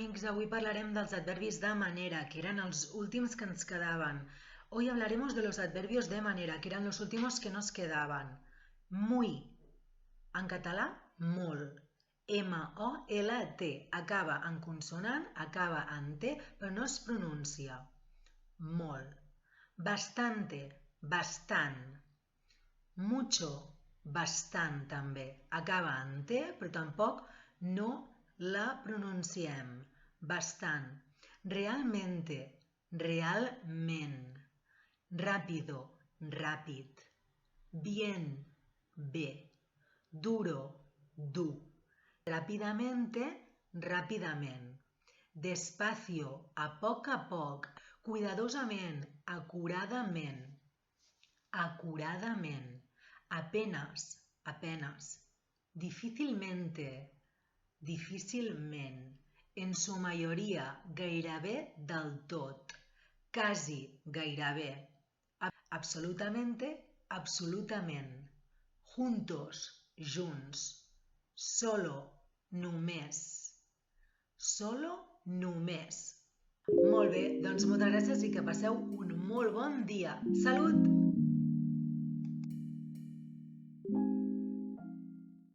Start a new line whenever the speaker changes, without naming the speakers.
amics, avui parlarem dels adverbis de manera, que eren els últims que ens quedaban. Hoy hablaremos de los adverbios de manera, que eran los últimos que nos quedaban. Muy, en català, molt. M-O-L-T, acaba en consonant, acaba en T, però no es pronuncia. Molt. Bastante, bastant. Mucho, bastant també. Acaba en T, però tampoc no la pronunciem. Bastant. Realmente, realment. Rápido, ràpid. Bien, bé. Duro, dur. Rápidamente, ràpidament. Despacio, a poc, cuidadosament, acuradament. Acuradament. Apenas, apenas. Difícilmente, difícilment. En su mayoría, gairebé del tot. Quasi, gairebé. Absolutamente, absolutament. Juntos, junts. Solo, només. Solo, només. Molt bé, doncs moltes gràcies i que passeu un molt bon dia. Salut!